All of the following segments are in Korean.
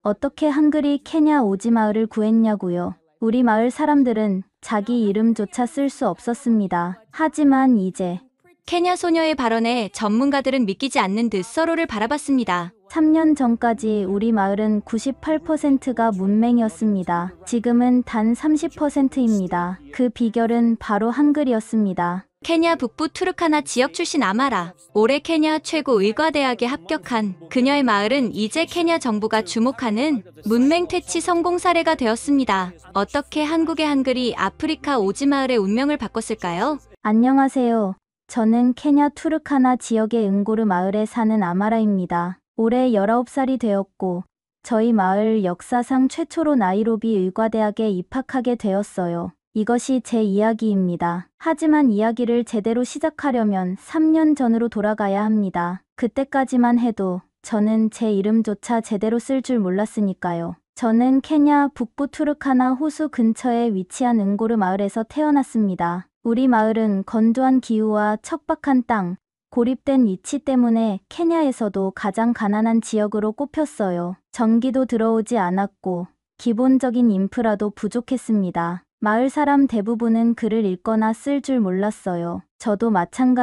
어떻게 한글이 케냐 오지 마을을 구했냐고요. 우리 마을 사람들은 자기 이름조차 쓸 수 없었습니다. 하지만 이제 케냐 소녀의 발언에 전문가들은 믿기지 않는 듯 서로를 바라봤습니다. 3년 전까지 우리 마을은 98%가 문맹이었습니다. 지금은 단 30%입니다. 그 비결은 바로 한글이었습니다. 케냐 북부 투르카나 지역 출신 아마라. 올해 케냐 최고 의과대학에 합격한 그녀의 마을은 이제 케냐 정부가 주목하는 문맹 퇴치 성공 사례가 되었습니다. 어떻게 한국의 한글이 아프리카 오지 마을의 운명을 바꿨을까요? 안녕하세요. 저는 케냐 투르카나 지역의 응고르 마을에 사는 아마라입니다. 올해 19살이 되었고 저희 마을 역사상 최초로 나이로비 의과대학에 입학하게 되었어요. 이것이 제 이야기입니다. 하지만 이야기를 제대로 시작하려면 3년 전으로 돌아가야 합니다. 그때까지만 해도 저는 제 이름조차 제대로 쓸 줄 몰랐으니까요. 저는 케냐 북부 투르카나 호수 근처에 위치한 응고르 마을에서 태어났습니다. 우리 마을은 건조한 기후와 척박한 땅, 고립된 위치 때문에 케냐에서도 가장 가난한 지역으로 꼽혔어요. 전기도 들어오지 않았고 기본적인 인프라도 부족했습니다. 마을 사람 대부분은 글을 읽거나 쓸 줄 몰랐어요. 저도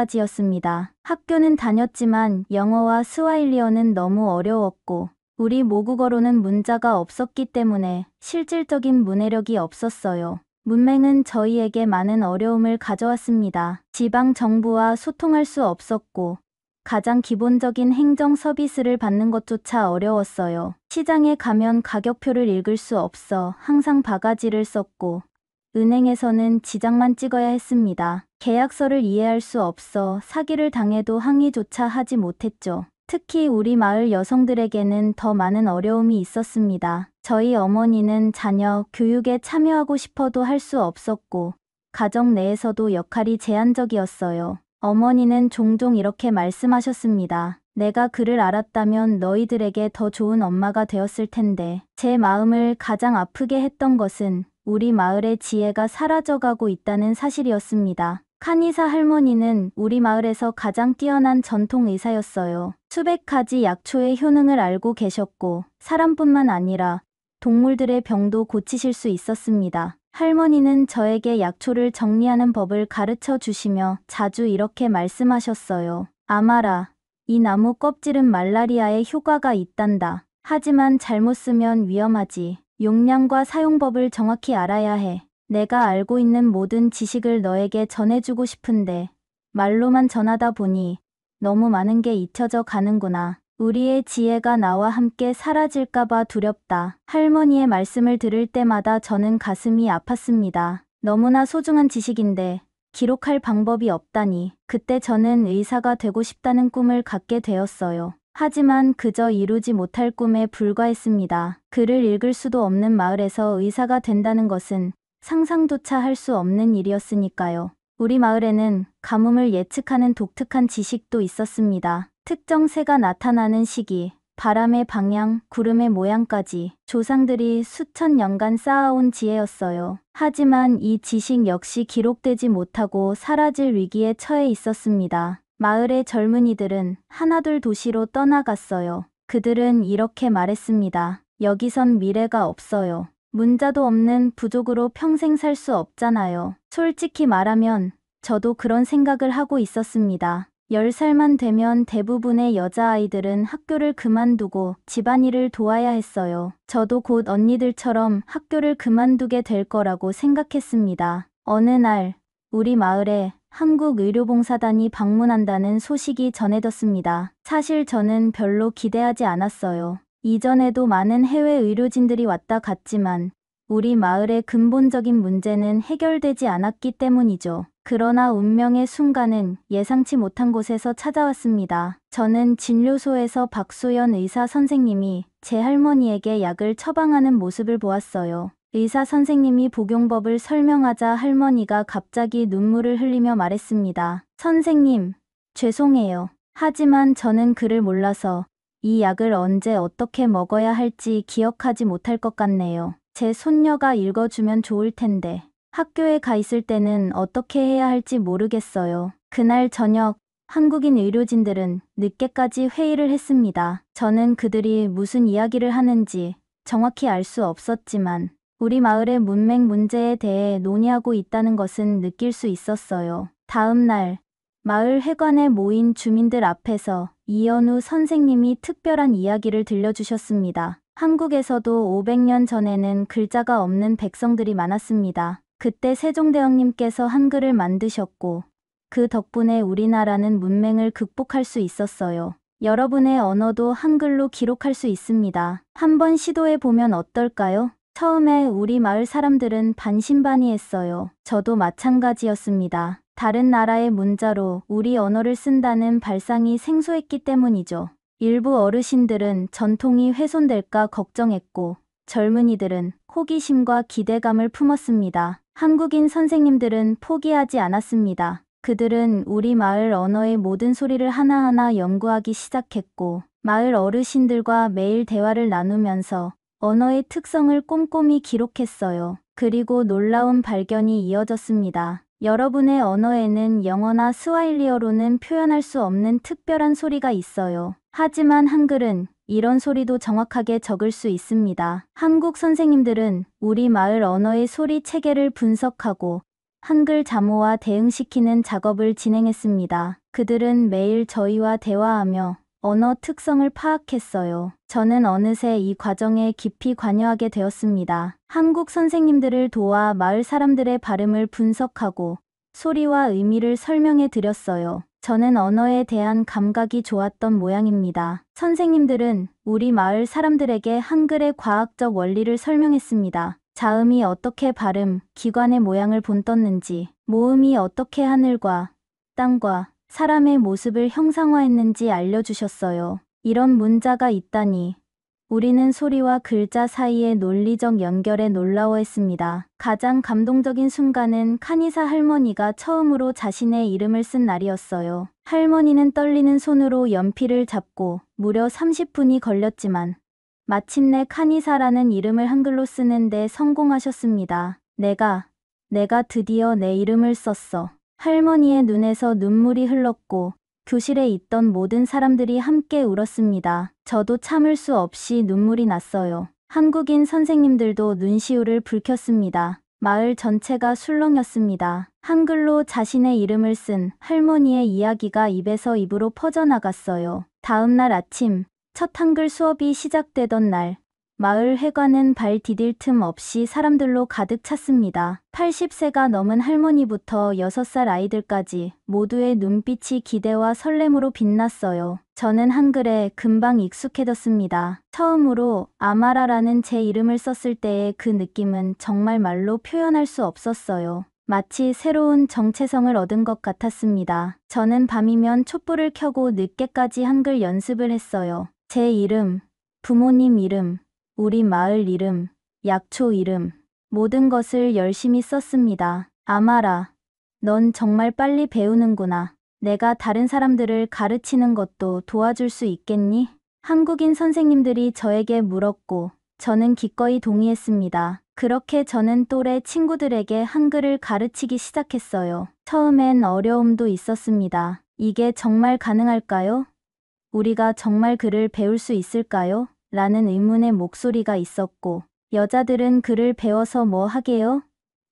마찬가지였습니다. 학교는 다녔지만 영어와 스와힐리어는 너무 어려웠고 우리 모국어로는 문자가 없었기 때문에 실질적인 문해력이 없었어요. 문맹은 저희에게 많은 어려움을 가져왔습니다. 지방 정부와 소통할 수 없었고 가장 기본적인 행정 서비스를 받는 것조차 어려웠어요. 시장에 가면 가격표를 읽을 수 없어 항상 바가지를 썼고 은행에서는 지장만 찍어야 했습니다. 계약서를 이해할 수 없어 사기를 당해도 항의조차 하지 못했죠. 특히 우리 마을 여성들에게는 더 많은 어려움이 있었습니다. 저희 어머니는 자녀 교육에 참여하고 싶어도 할 수 없었고 가정 내에서도 역할이 제한적이었어요. 어머니는 종종 이렇게 말씀하셨습니다. 내가 그를 알았다면 너희들에게 더 좋은 엄마가 되었을 텐데. 제 마음을 가장 아프게 했던 것은 우리 마을의 지혜가 사라져가고 있다는 사실이었습니다. 카니사 할머니는 우리 마을에서 가장 뛰어난 전통 의사였어요. 수백 가지 약초의 효능을 알고 계셨고 사람뿐만 아니라 동물들의 병도 고치실 수 있었습니다. 할머니는 저에게 약초를 정리하는 법을 가르쳐 주시며 자주 이렇게 말씀하셨어요. 아마라, 이 나무 껍질은 말라리아에 효과가 있단다. 하지만 잘못 쓰면 위험하지. 용량과 사용법을 정확히 알아야 해. 내가 알고 있는 모든 지식을 너에게 전해주고 싶은데 말로만 전하다 보니 너무 많은 게 잊혀져 가는구나. 우리의 지혜가 나와 함께 사라질까봐 두렵다. 할머니의 말씀을 들을 때마다 저는 가슴이 아팠습니다. 너무나 소중한 지식인데 기록할 방법이 없다니. 그때 저는 의사가 되고 싶다는 꿈을 갖게 되었어요. 하지만 그저 이루지 못할 꿈에 불과했습니다. 글을 읽을 수도 없는 마을에서 의사가 된다는 것은 상상조차 할 수 없는 일이었으니까요. 우리 마을에는 가뭄을 예측하는 독특한 지식도 있었습니다. 특정 새가 나타나는 시기, 바람의 방향, 구름의 모양까지 조상들이 수천 년간 쌓아온 지혜였어요. 하지만 이 지식 역시 기록되지 못하고 사라질 위기에 처해 있었습니다. 마을의 젊은이들은 하나둘 도시로 떠나갔어요. 그들은 이렇게 말했습니다. 여기선 미래가 없어요. 문자도 없는 부족으로 평생 살 수 없잖아요. 솔직히 말하면 저도 그런 생각을 하고 있었습니다. 10살만 되면 대부분의 여자아이들은 학교를 그만두고 집안일을 도와야 했어요. 저도 곧 언니들처럼 학교를 그만두게 될 거라고 생각했습니다. 어느 날 우리 마을에 한국의료봉사단이 방문한다는 소식이 전해졌습니다. 사실 저는 별로 기대하지 않았어요. 이전에도 많은 해외 의료진들이 왔다 갔지만 우리 마을의 근본적인 문제는 해결되지 않았기 때문이죠. 그러나 운명의 순간은 예상치 못한 곳에서 찾아왔습니다. 저는 진료소에서 박소연 의사 선생님이 제 할머니에게 약을 처방하는 모습을 보았어요. 의사 선생님이 복용법을 설명하자 할머니가 갑자기 눈물을 흘리며 말했습니다. 선생님, 죄송해요. 하지만 저는 그를 몰라서 이 약을 언제 어떻게 먹어야 할지 기억하지 못할 것 같네요. 제 손녀가 읽어주면 좋을 텐데. 학교에 가 있을 때는 어떻게 해야 할지 모르겠어요. 그날 저녁 한국인 의료진들은 늦게까지 회의를 했습니다. 저는 그들이 무슨 이야기를 하는지 정확히 알 수 없었지만 우리 마을의 문맹 문제에 대해 논의하고 있다는 것은 느낄 수 있었어요. 다음 날 마을 회관에 모인 주민들 앞에서 이연우 선생님이 특별한 이야기를 들려주셨습니다. 한국에서도 500년 전에는 글자가 없는 백성들이 많았습니다. 그때 세종대왕님께서 한글을 만드셨고 그 덕분에 우리나라는 문맹을 극복할 수 있었어요. 여러분의 언어도 한글로 기록할 수 있습니다. 한번 시도해 보면 어떨까요? 처음에 우리 마을 사람들은 반신반의했어요. 저도 마찬가지였습니다. 다른 나라의 문자로 우리 언어를 쓴다는 발상이 생소했기 때문이죠. 일부 어르신들은 전통이 훼손될까 걱정했고 젊은이들은 호기심과 기대감을 품었습니다. 한국인 선생님들은 포기하지 않았습니다. 그들은 우리 마을 언어의 모든 소리를 하나하나 연구하기 시작했고 마을 어르신들과 매일 대화를 나누면서 언어의 특성을 꼼꼼히 기록했어요. 그리고 놀라운 발견이 이어졌습니다. 여러분의 언어에는 영어나 스와힐리어로는 표현할 수 없는 특별한 소리가 있어요. 하지만 한글은 이런 소리도 정확하게 적을 수 있습니다. 한국 선생님들은 우리 마을 언어의 소리 체계를 분석하고 한글 자모와 대응시키는 작업을 진행했습니다. 그들은 매일 저희와 대화하며 언어 특성을 파악했어요. 저는 어느새 이 과정에 깊이 관여하게 되었습니다. 한국 선생님들을 도와 마을 사람들의 발음을 분석하고 소리와 의미를 설명해 드렸어요. 저는 언어에 대한 감각이 좋았던 모양입니다. 선생님들은 우리 마을 사람들에게 한글의 과학적 원리를 설명했습니다. 자음이 어떻게 발음, 기관의 모양을 본떴는지, 모음이 어떻게 하늘과 땅과 사람의 모습을 형상화했는지 알려주셨어요. 이런 문자가 있다니. 우리는 소리와 글자 사이의 논리적 연결에 놀라워했습니다. 가장 감동적인 순간은 카니사 할머니가 처음으로 자신의 이름을 쓴 날이었어요. 할머니는 떨리는 손으로 연필을 잡고 무려 30분이 걸렸지만 마침내 카니사라는 이름을 한글로 쓰는데 성공하셨습니다. 내가 드디어 내 이름을 썼어. 할머니의 눈에서 눈물이 흘렀고 교실에 있던 모든 사람들이 함께 울었습니다. 저도 참을 수 없이 눈물이 났어요. 한국인 선생님들도 눈시울을 붉혔습니다. 마을 전체가 술렁였습니다. 한글로 자신의 이름을 쓴 할머니의 이야기가 입에서 입으로 퍼져나갔어요. 다음 날 아침, 첫 한글 수업이 시작되던 날, 마을 회관은 발 디딜 틈 없이 사람들로 가득 찼습니다. 80세가 넘은 할머니부터 6살 아이들까지 모두의 눈빛이 기대와 설렘으로 빛났어요. 저는 한글에 금방 익숙해졌습니다. 처음으로 아마라라는 제 이름을 썼을 때의 그 느낌은 정말 말로 표현할 수 없었어요. 마치 새로운 정체성을 얻은 것 같았습니다. 저는 밤이면 촛불을 켜고 늦게까지 한글 연습을 했어요. 제 이름, 부모님 이름, 우리 마을 이름, 약초 이름, 모든 것을 열심히 썼습니다. 아마라, 넌 정말 빨리 배우는구나. 내가 다른 사람들을 가르치는 것도 도와줄 수 있겠니? 한국인 선생님들이 저에게 물었고 저는 기꺼이 동의했습니다. 그렇게 저는 또래 친구들에게 한글을 가르치기 시작했어요. 처음엔 어려움도 있었습니다. 이게 정말 가능할까요? 우리가 정말 글을 배울 수 있을까요? 라는 의문의 목소리가 있었고, 여자들은 글을 배워서 뭐 하게요?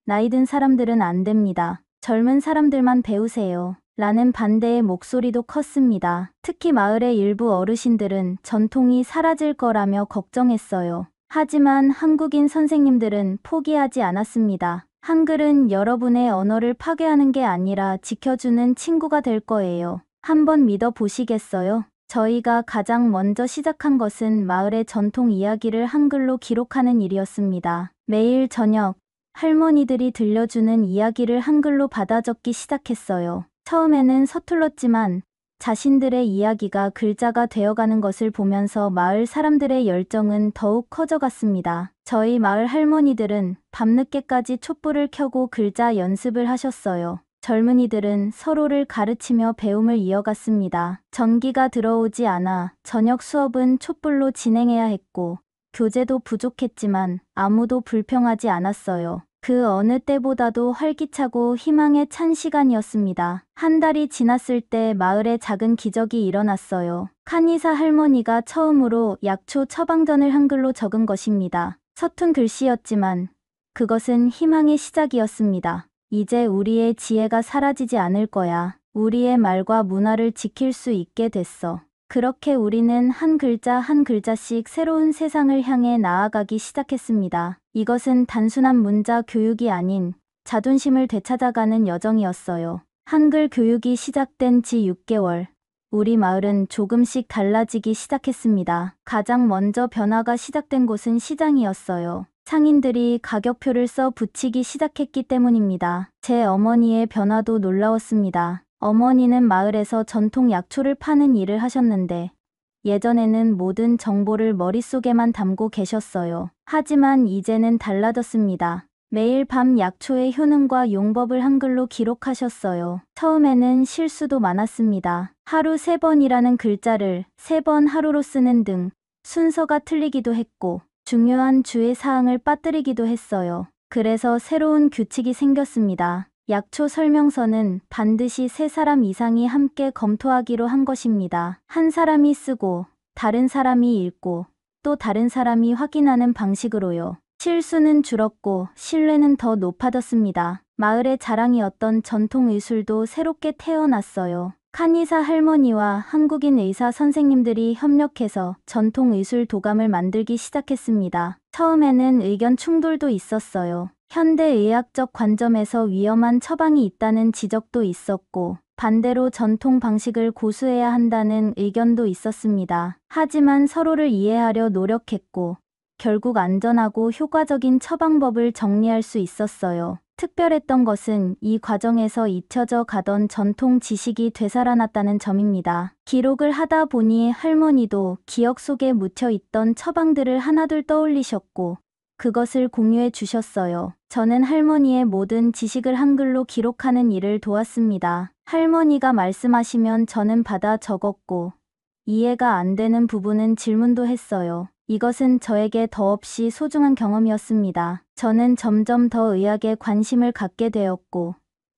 나이 든 사람들은 안 됩니다. 젊은 사람들만 배우세요. 라는 반대의 목소리도 컸습니다. 특히 마을의 일부 어르신들은 전통이 사라질 거라며 걱정했어요. 하지만 한국인 선생님들은 포기하지 않았습니다. 한글은 여러분의 언어를 파괴하는 게 아니라 지켜주는 친구가 될 거예요. 한번 믿어보시겠어요? 저희가 가장 먼저 시작한 것은 마을의 전통 이야기를 한글로 기록하는 일이었습니다. 매일 저녁, 할머니들이 들려주는 이야기를 한글로 받아 적기 시작했어요. 처음에는 서툴렀지만 자신들의 이야기가 글자가 되어가는 것을 보면서 마을 사람들의 열정은 더욱 커져갔습니다. 저희 마을 할머니들은 밤늦게까지 촛불을 켜고 글자 연습을 하셨어요. 젊은이들은 서로를 가르치며 배움을 이어갔습니다. 전기가 들어오지 않아 저녁 수업은 촛불로 진행해야 했고 교재도 부족했지만 아무도 불평하지 않았어요. 그 어느 때보다도 활기차고 희망에 찬 시간이었습니다. 한 달이 지났을 때 마을에 작은 기적이 일어났어요. 카니사 할머니가 처음으로 약초 처방전을 한글로 적은 것입니다. 서툰 글씨였지만 그것은 희망의 시작이었습니다. 이제 우리의 지혜가 사라지지 않을 거야. 우리의 말과 문화를 지킬 수 있게 됐어. 그렇게 우리는 한 글자 한 글자씩 새로운 세상을 향해 나아가기 시작했습니다. 이것은 단순한 문자 교육이 아닌 자존심을 되찾아가는 여정이었어요. 한글 교육이 시작된 지 6개월. 우리 마을은 조금씩 달라지기 시작했습니다. 가장 먼저 변화가 시작된 곳은 시장이었어요. 상인들이 가격표를 써 붙이기 시작했기 때문입니다. 제 어머니의 변화도 놀라웠습니다. 어머니는 마을에서 전통 약초를 파는 일을 하셨는데 예전에는 모든 정보를 머릿속에만 담고 계셨어요. 하지만 이제는 달라졌습니다. 매일 밤 약초의 효능과 용법을 한글로 기록하셨어요. 처음에는 실수도 많았습니다. 하루 3번이라는 글자를 3번 하루로 쓰는 등 순서가 틀리기도 했고 중요한 주의 사항을 빠뜨리기도 했어요. 그래서 새로운 규칙이 생겼습니다. 약초 설명서는 반드시 3사람 이상이 함께 검토하기로 한 것입니다. 한 사람이 쓰고 다른 사람이 읽고 또 다른 사람이 확인하는 방식으로요. 실수는 줄었고 신뢰는 더 높아졌습니다. 마을의 자랑이었던 전통 의술도 새롭게 태어났어요. 카니사 할머니와 한국인 의사 선생님들이 협력해서 전통 의술 도감을 만들기 시작했습니다. 처음에는 의견 충돌도 있었어요. 현대의학적 관점에서 위험한 처방이 있다는 지적도 있었고 반대로 전통 방식을 고수해야 한다는 의견도 있었습니다. 하지만 서로를 이해하려 노력했고 결국 안전하고 효과적인 처방법을 정리할 수 있었어요. 특별했던 것은 이 과정에서 잊혀져 가던 전통 지식이 되살아났다는 점입니다. 기록을 하다 보니 할머니도 기억 속에 묻혀 있던 처방들을 하나둘 떠올리셨고 그것을 공유해 주셨어요. 저는 할머니의 모든 지식을 한글로 기록하는 일을 도왔습니다. 할머니가 말씀하시면 저는 받아 적었고 이해가 안 되는 부분은 질문도 했어요. 이것은 저에게 더없이 소중한 경험이었습니다. 저는 점점 더 의학에 관심을 갖게 되었고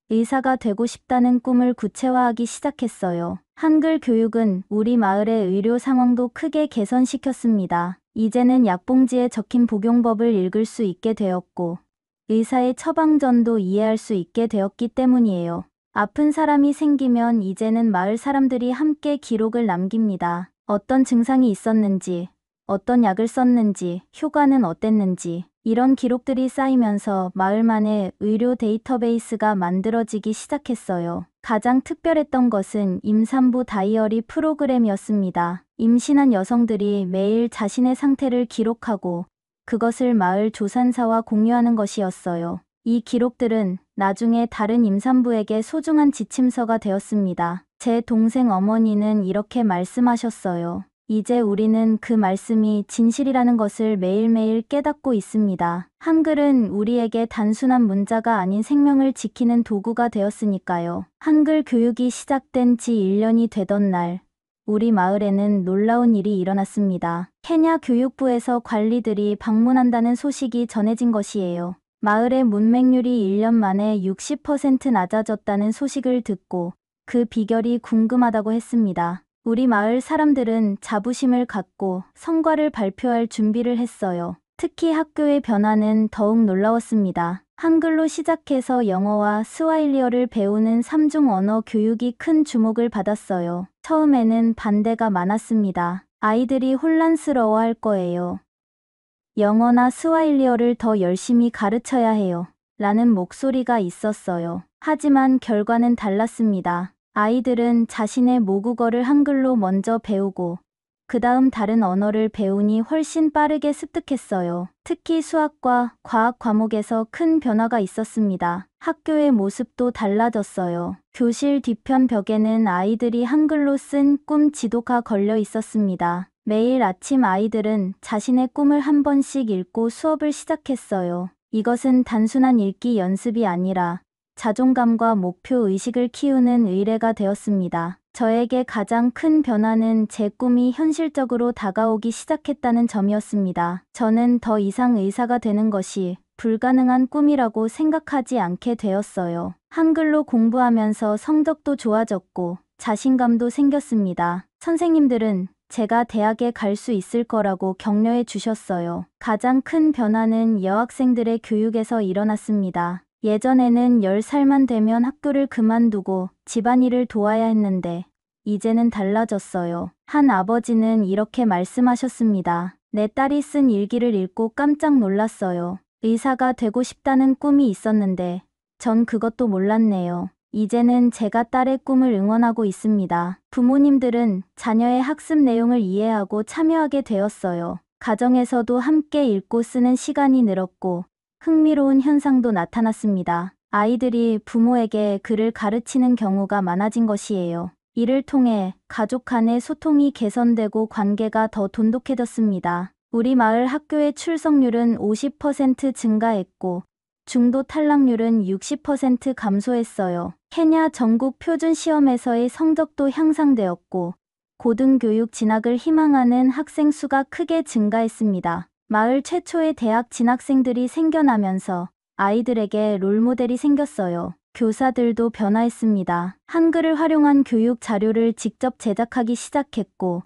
의사가 되고 싶다는 꿈을 구체화하기 시작했어요. 한글 교육은 우리 마을의 의료 상황도 크게 개선시켰습니다. 이제는 약봉지에 적힌 복용법을 읽을 수 있게 되었고 의사의 처방전도 이해할 수 있게 되었기 때문이에요. 아픈 사람이 생기면 이제는 마을 사람들이 함께 기록을 남깁니다. 어떤 증상이 있었는지, 어떤 약을 썼는지, 효과는 어땠는지 이런 기록들이 쌓이면서 마을만의 의료 데이터베이스가 만들어지기 시작했어요. 가장 특별했던 것은 임산부 다이어리 프로그램이었습니다. 임신한 여성들이 매일 자신의 상태를 기록하고 그것을 마을 조산사와 공유하는 것이었어요. 이 기록들은 나중에 다른 임산부에게 소중한 지침서가 되었습니다. 제 동생 어머니는 이렇게 말씀하셨어요. 이제 우리는 그 말씀이 진실이라는 것을 매일매일 깨닫고 있습니다. 한글은 우리에게 단순한 문자가 아닌 생명을 지키는 도구가 되었으니까요. 한글 교육이 시작된 지 1년이 되던 날, 우리 마을에는 놀라운 일이 일어났습니다. 케냐 교육부에서 관리들이 방문한다는 소식이 전해진 것이에요. 마을의 문맹률이 1년 만에 60% 낮아졌다는 소식을 듣고 그 비결이 궁금하다고 했습니다. 우리 마을 사람들은 자부심을 갖고 성과를 발표할 준비를 했어요. 특히 학교의 변화는 더욱 놀라웠습니다. 한글로 시작해서 영어와 스와힐리어를 배우는 3중 언어 교육이 큰 주목을 받았어요. 처음에는 반대가 많았습니다. 아이들이 혼란스러워할 거예요. 영어나 스와힐리어를 더 열심히 가르쳐야 해요. 라는 목소리가 있었어요. 하지만 결과는 달랐습니다. 아이들은 자신의 모국어를 한글로 먼저 배우고 그 다음 다른 언어를 배우니 훨씬 빠르게 습득했어요. 특히 수학과 과학 과목에서 큰 변화가 있었습니다. 학교의 모습도 달라졌어요. 교실 뒤편 벽에는 아이들이 한글로 쓴 꿈 지도가 걸려 있었습니다. 매일 아침 아이들은 자신의 꿈을 한 번씩 읽고 수업을 시작했어요. 이것은 단순한 읽기 연습이 아니라 자존감과 목표 의식을 키우는 의례가 되었습니다. 저에게 가장 큰 변화는 제 꿈이 현실적으로 다가오기 시작했다는 점이었습니다. 저는 더 이상 의사가 되는 것이 불가능한 꿈이라고 생각하지 않게 되었어요. 한글로 공부하면서 성적도 좋아졌고 자신감도 생겼습니다. 선생님들은 제가 대학에 갈 수 있을 거라고 격려해 주셨어요. 가장 큰 변화는 여학생들의 교육에서 일어났습니다. 예전에는 10살만 되면 학교를 그만두고 집안일을 도와야 했는데 이제는 달라졌어요. 한 아버지는 이렇게 말씀하셨습니다. 내 딸이 쓴 일기를 읽고 깜짝 놀랐어요. 의사가 되고 싶다는 꿈이 있었는데 전 그것도 몰랐네요. 이제는 제가 딸의 꿈을 응원하고 있습니다. 부모님들은 자녀의 학습 내용을 이해하고 참여하게 되었어요. 가정에서도 함께 읽고 쓰는 시간이 늘었고 흥미로운 현상도 나타났습니다. 아이들이 부모에게 글을 가르치는 경우가 많아진 것이에요. 이를 통해 가족 간의 소통이 개선되고 관계가 더 돈독해졌습니다. 우리 마을 학교의 출석률은 50% 증가했고 중도 탈락률은 60% 감소했어요. 케냐 전국 표준 시험에서의 성적도 향상되었고 고등교육 진학을 희망하는 학생 수가 크게 증가했습니다. 마을 최초의 대학 진학생들이 생겨나면서 아이들에게 롤모델이 생겼어요. 교사들도 변화했습니다. 한글을 활용한 교육 자료를 직접 제작하기 시작했고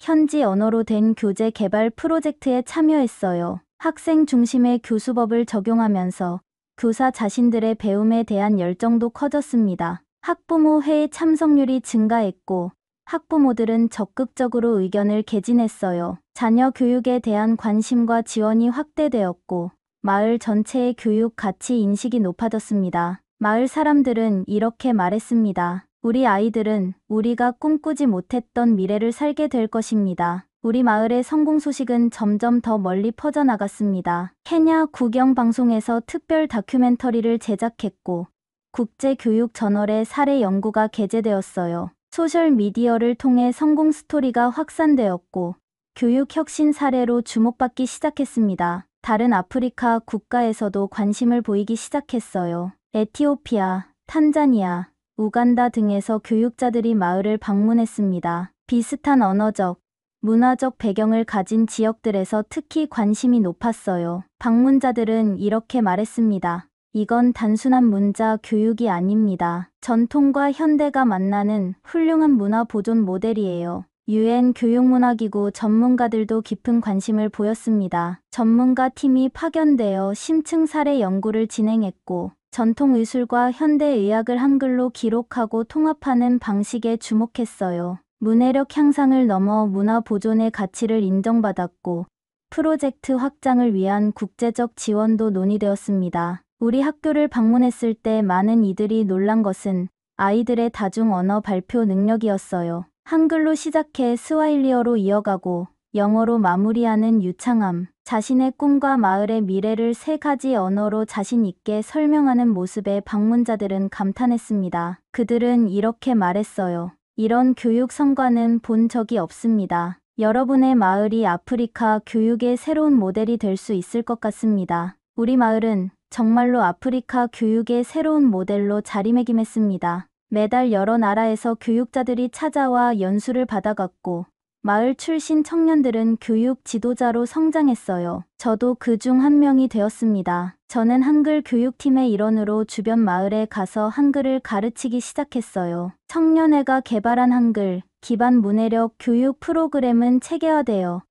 현지 언어로 된 교재 개발 프로젝트에 참여했어요. 학생 중심의 교수법을 적용하면서 교사 자신들의 배움에 대한 열정도 커졌습니다. 학부모 회의 참석률이 증가했고 학부모들은 적극적으로 의견을 개진했어요. 자녀 교육에 대한 관심과 지원이 확대되었고 마을 전체의 교육 가치 인식이 높아졌습니다. 마을 사람들은 이렇게 말했습니다. 우리 아이들은 우리가 꿈꾸지 못했던 미래를 살게 될 것입니다. 우리 마을의 성공 소식은 점점 더 멀리 퍼져나갔습니다. 케냐 국영방송에서 특별 다큐멘터리를 제작했고 국제교육저널에 사례 연구가 게재되었어요. 소셜미디어를 통해 성공 스토리가 확산되었고 교육 혁신 사례로 주목받기 시작했습니다. 다른 아프리카 국가에서도 관심을 보이기 시작했어요. 에티오피아, 탄자니아, 우간다 등에서 교육자들이 마을을 방문했습니다. 비슷한 언어적, 문화적 배경을 가진 지역들에서 특히 관심이 높았어요. 방문자들은 이렇게 말했습니다. 이건 단순한 문자 교육이 아닙니다. 전통과 현대가 만나는 훌륭한 문화 보존 모델이에요. UN 교육문화기구 전문가들도 깊은 관심을 보였습니다. 전문가 팀이 파견되어 심층 사례 연구를 진행했고 전통 의술과 현대 의학을 한글로 기록하고 통합하는 방식에 주목했어요. 문해력 향상을 넘어 문화 보존의 가치를 인정받았고 프로젝트 확장을 위한 국제적 지원도 논의되었습니다. 우리 학교를 방문했을 때 많은 이들이 놀란 것은 아이들의 다중 언어 발표 능력이었어요. 한글로 시작해 스와힐리어로 이어가고 영어로 마무리하는 유창함, 자신의 꿈과 마을의 미래를 3가지 언어로 자신 있게 설명하는 모습에 방문자들은 감탄했습니다. 그들은 이렇게 말했어요. 이런 교육 성과는 본 적이 없습니다. 여러분의 마을이 아프리카 교육의 새로운 모델이 될 수 있을 것 같습니다. 우리 마을은 정말로 아프리카 교육의 새로운 모델로 자리매김했습니다. 매달 여러 나라에서 교육자들이 찾아와 연수를 받아갔고 마을 출신 청년들은 교육 지도자로 성장했어요. 저도 그 중 한 명이 되었습니다. 저는 한글 교육팀의 일원으로 주변 마을에 가서 한글을 가르치기 시작했어요. 청년회가 개발한 한글 기반 문해력 교육 프로그램은 체계화되어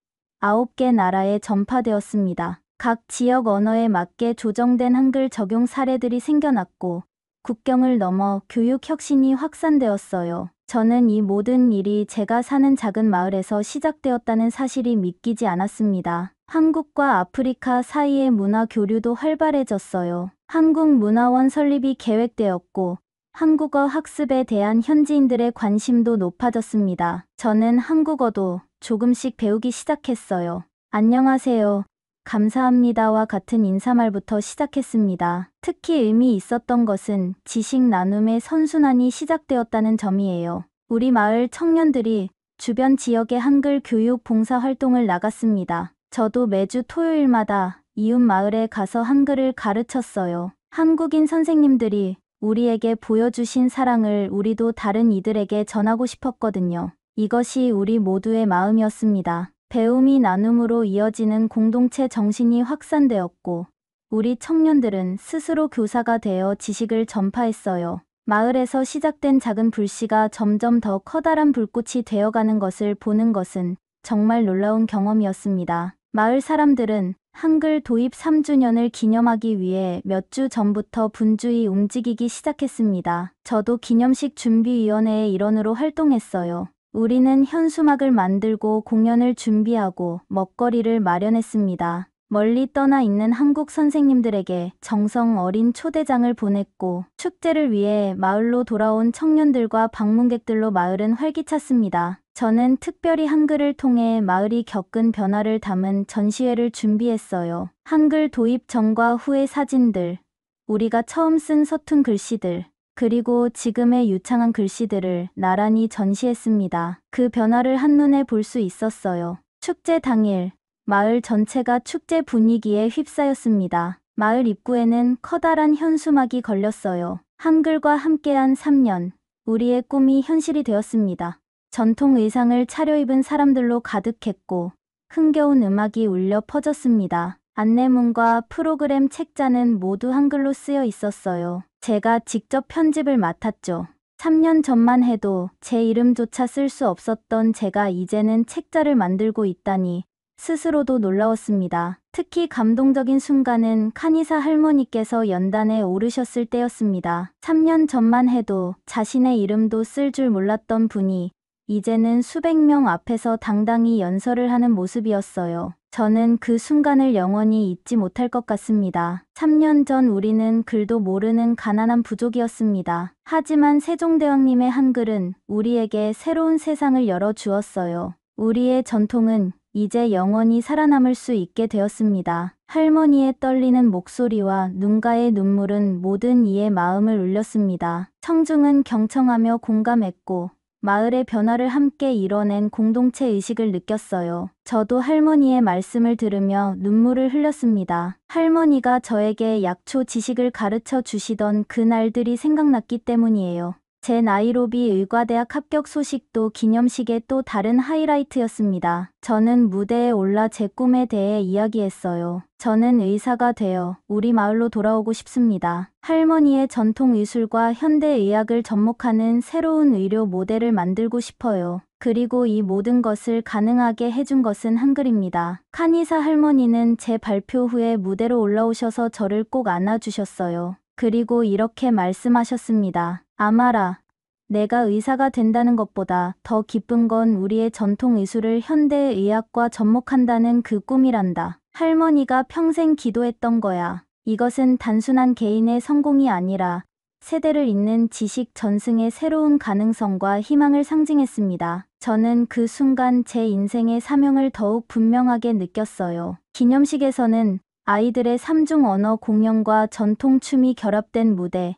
9개 나라에 전파되었습니다. 각 지역 언어에 맞게 조정된 한글 적용 사례들이 생겨났고 국경을 넘어 교육 혁신이 확산되었어요. 저는 이 모든 일이 제가 사는 작은 마을에서 시작되었다는 사실이 믿기지 않았습니다. 한국과 아프리카 사이의 문화 교류도 활발해졌어요. 한국문화원 설립이 계획되었고 한국어 학습에 대한 현지인들의 관심도 높아졌습니다. 저는 한국어도 조금씩 배우기 시작했어요. 안녕하세요. 감사합니다와 같은 인사말부터 시작했습니다. 특히 의미 있었던 것은 지식 나눔의 선순환이 시작되었다는 점이에요. 우리 마을 청년들이 주변 지역의 한글 교육 봉사 활동을 나갔습니다. 저도 매주 토요일마다 이웃 마을에 가서 한글을 가르쳤어요. 한국인 선생님들이 우리에게 보여주신 사랑을 우리도 다른 이들에게 전하고 싶었거든요. 이것이 우리 모두의 마음이었습니다. 배움이 나눔으로 이어지는 공동체 정신이 확산되었고 우리 청년들은 스스로 교사가 되어 지식을 전파했어요. 마을에서 시작된 작은 불씨가 점점 더 커다란 불꽃이 되어가는 것을 보는 것은 정말 놀라운 경험이었습니다. 마을 사람들은 한글 도입 3주년을 기념하기 위해 몇 주 전부터 분주히 움직이기 시작했습니다. 저도 기념식 준비위원회의 일원으로 활동했어요. 우리는 현수막을 만들고 공연을 준비하고 먹거리를 마련했습니다. 멀리 떠나 있는 한국 선생님들에게 정성 어린 초대장을 보냈고 축제를 위해 마을로 돌아온 청년들과 방문객들로 마을은 활기찼습니다. 저는 특별히 한글을 통해 마을이 겪은 변화를 담은 전시회를 준비했어요. 한글 도입 전과 후의 사진들, 우리가 처음 쓴 서툰 글씨들, 그리고 지금의 유창한 글씨들을 나란히 전시했습니다. 그 변화를 한눈에 볼 수 있었어요. 축제 당일, 마을 전체가 축제 분위기에 휩싸였습니다. 마을 입구에는 커다란 현수막이 걸렸어요. 한글과 함께한 3년, 우리의 꿈이 현실이 되었습니다. 전통 의상을 차려입은 사람들로 가득했고 흥겨운 음악이 울려 퍼졌습니다. 안내문과 프로그램 책자는 모두 한글로 쓰여 있었어요. 제가 직접 편집을 맡았죠. 3년 전만 해도 제 이름조차 쓸 수 없었던 제가 이제는 책자를 만들고 있다니 스스로도 놀라웠습니다. 특히 감동적인 순간은 카니사 할머니께서 연단에 오르셨을 때였습니다. 3년 전만 해도 자신의 이름도 쓸 줄 몰랐던 분이 이제는 수백 명 앞에서 당당히 연설을 하는 모습이었어요. 저는 그 순간을 영원히 잊지 못할 것 같습니다. 3년 전 우리는 글도 모르는 가난한 부족이었습니다. 하지만 세종대왕님의 한글은 우리에게 새로운 세상을 열어주었어요. 우리의 전통은 이제 영원히 살아남을 수 있게 되었습니다. 할머니의 떨리는 목소리와 눈가의 눈물은 모든 이의 마음을 울렸습니다. 청중은 경청하며 공감했고 마을의 변화를 함께 이뤄낸 공동체 의식을 느꼈어요. 저도 할머니의 말씀을 들으며 눈물을 흘렸습니다. 할머니가 저에게 약초 지식을 가르쳐 주시던 그 날들이 생각났기 때문이에요. 제 나이로비 의과대학 합격 소식도 기념식의 또 다른 하이라이트였습니다. 저는 무대에 올라 제 꿈에 대해 이야기했어요. 저는 의사가 되어 우리 마을로 돌아오고 싶습니다. 할머니의 전통 의술과 현대 의학을 접목하는 새로운 의료 모델을 만들고 싶어요. 그리고 이 모든 것을 가능하게 해준 것은 한글입니다. 카니사 할머니는 제 발표 후에 무대로 올라오셔서 저를 꼭 안아주셨어요. 그리고 이렇게 말씀하셨습니다. 아마라, 내가 의사가 된다는 것보다 더 기쁜 건 우리의 전통 의술을 현대 의학과 접목한다는 그 꿈이란다. 할머니가 평생 기도했던 거야. 이것은 단순한 개인의 성공이 아니라 세대를 잇는 지식 전승의 새로운 가능성과 희망을 상징했습니다. 저는 그 순간 제 인생의 사명을 더욱 분명하게 느꼈어요. 기념식에서는 아이들의 3중 언어 공연과 전통 춤이 결합된 무대,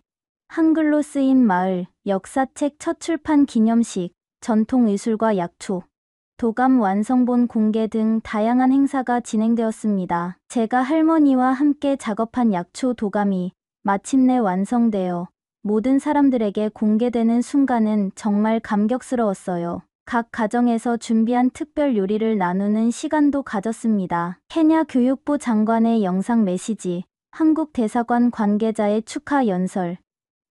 한글로 쓰인 마을, 역사책 첫 출판 기념식, 전통 의술과 약초, 도감 완성본 공개 등 다양한 행사가 진행되었습니다. 제가 할머니와 함께 작업한 약초 도감이 마침내 완성되어 모든 사람들에게 공개되는 순간은 정말 감격스러웠어요. 각 가정에서 준비한 특별 요리를 나누는 시간도 가졌습니다. 케냐 교육부 장관의 영상 메시지, 한국 대사관 관계자의 축하 연설,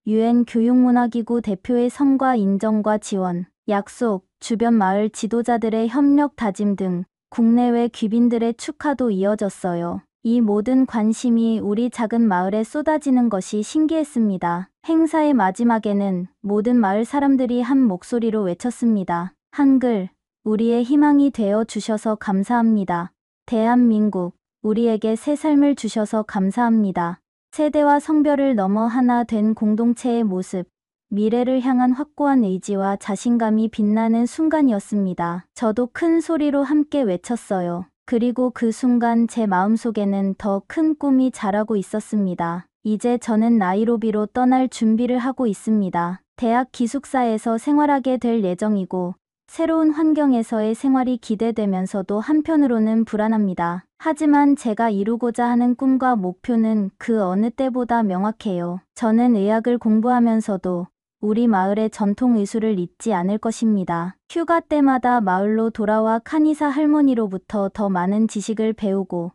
UN 교육문화기구 대표의 성과 인정과 지원, 약속, 주변 마을 지도자들의 협력 다짐 등 국내외 귀빈들의 축하도 이어졌어요. 이 모든 관심이 우리 작은 마을에 쏟아지는 것이 신기했습니다. 행사의 마지막에는 모든 마을 사람들이 한 목소리로 외쳤습니다. 한글, 우리의 희망이 되어 주셔서 감사합니다. 대한민국, 우리에게 새 삶을 주셔서 감사합니다. 세대와 성별을 넘어 하나 된 공동체의 모습, 미래를 향한 확고한 의지와 자신감이 빛나는 순간이었습니다. 저도 큰 소리로 함께 외쳤어요. 그리고 그 순간 제 마음속에는 더 큰 꿈이 자라고 있었습니다. 이제 저는 나이로비로 떠날 준비를 하고 있습니다. 대학 기숙사에서 생활하게 될 예정이고 새로운 환경에서의 생활이 기대되면서도 한편으로는 불안합니다. 하지만 제가 이루고자 하는 꿈과 목표는 그 어느 때보다 명확해요. 저는 의학을 공부하면서도 우리 마을의 전통 의술을 잊지 않을 것입니다. 휴가 때마다 마을로 돌아와 카니사 할머니로부터 더 많은 지식을 배우고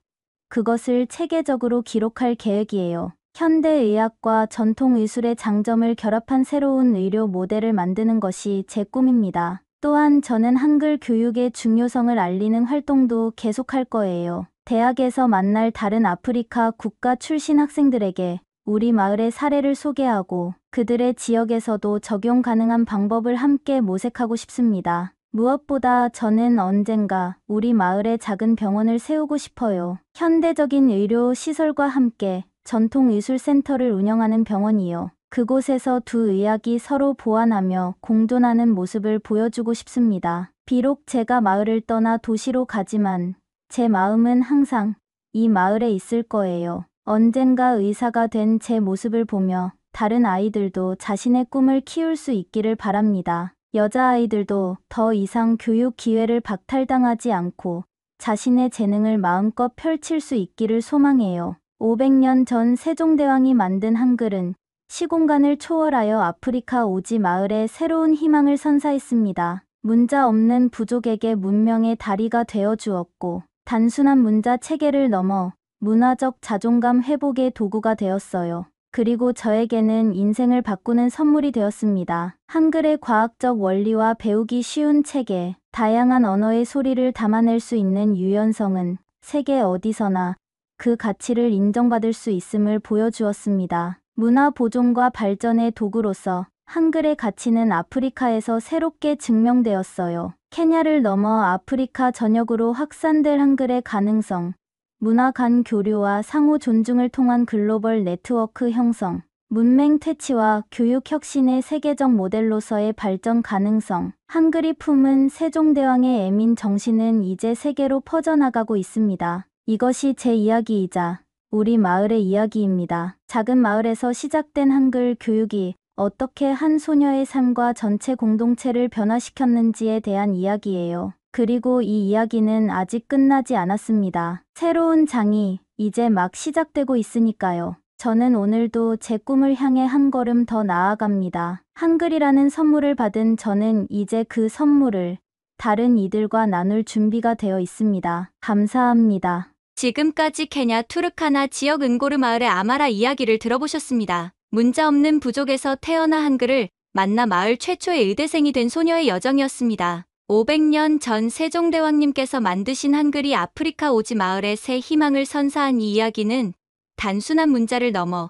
그것을 체계적으로 기록할 계획이에요. 현대의학과 전통의술의 장점을 결합한 새로운 의료 모델을 만드는 것이 제 꿈입니다. 또한 저는 한글 교육의 중요성을 알리는 활동도 계속할 거예요. 대학에서 만날 다른 아프리카 국가 출신 학생들에게 우리 마을의 사례를 소개하고 그들의 지역에서도 적용 가능한 방법을 함께 모색하고 싶습니다. 무엇보다 저는 언젠가 우리 마을에 작은 병원을 세우고 싶어요. 현대적인 의료 시설과 함께 전통의술센터를 운영하는 병원이요. 그곳에서 두 의학이 서로 보완하며 공존하는 모습을 보여주고 싶습니다. 비록 제가 마을을 떠나 도시로 가지만 제 마음은 항상 이 마을에 있을 거예요. 언젠가 의사가 된 제 모습을 보며 다른 아이들도 자신의 꿈을 키울 수 있기를 바랍니다. 여자아이들도 더 이상 교육 기회를 박탈당하지 않고 자신의 재능을 마음껏 펼칠 수 있기를 소망해요. 500년 전 세종대왕이 만든 한글은 시공간을 초월하여 아프리카 오지 마을에 새로운 희망을 선사했습니다. 문자 없는 부족에게 문명의 다리가 되어 주었고 단순한 문자 체계를 넘어 문화적 자존감 회복의 도구가 되었어요. 그리고 저에게는 인생을 바꾸는 선물이 되었습니다. 한글의 과학적 원리와 배우기 쉬운 체계, 다양한 언어의 소리를 담아낼 수 있는 유연성은 세계 어디서나 그 가치를 인정받을 수 있음을 보여주었습니다. 문화 보존과 발전의 도구로서 한글의 가치는 아프리카에서 새롭게 증명되었어요. 케냐를 넘어 아프리카 전역으로 확산될 한글의 가능성, 문화 간 교류와 상호 존중을 통한 글로벌 네트워크 형성, 문맹 퇴치와 교육 혁신의 세계적 모델로서의 발전 가능성, 한글이 품은 세종대왕의 애민 정신은 이제 세계로 퍼져나가고 있습니다. 이것이 제 이야기이자 우리 마을의 이야기입니다. 작은 마을에서 시작된 한글 교육이 어떻게 한 소녀의 삶과 전체 공동체를 변화시켰는지에 대한 이야기예요. 그리고 이 이야기는 아직 끝나지 않았습니다. 새로운 장이 이제 막 시작되고 있으니까요. 저는 오늘도 제 꿈을 향해 한 걸음 더 나아갑니다. 한글이라는 선물을 받은 저는 이제 그 선물을 다른 이들과 나눌 준비가 되어 있습니다. 감사합니다. 지금까지 케냐 투르카나 지역 은고르 마을의 아마라 이야기를 들어보셨습니다. 문자 없는 부족에서 태어나 한글을 만나 마을 최초의 의대생이 된 소녀의 여정이었습니다. 500년 전 세종대왕님께서 만드신 한글이 아프리카 오지 마을의 새 희망을 선사한 이 이야기는 단순한 문자를 넘어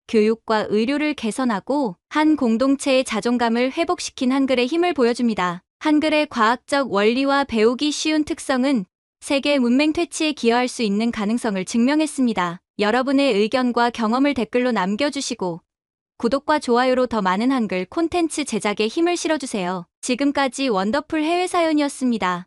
교육과 의료를 개선하고 한 공동체의 자존감을 회복시킨 한글의 힘을 보여줍니다. 한글의 과학적 원리와 배우기 쉬운 특성은 세계 문맹 퇴치에 기여할 수 있는 가능성을 증명했습니다. 여러분의 의견과 경험을 댓글로 남겨주시고 구독과 좋아요로 더 많은 한글 콘텐츠 제작에 힘을 실어주세요. 지금까지 원더풀 해외 사연이었습니다.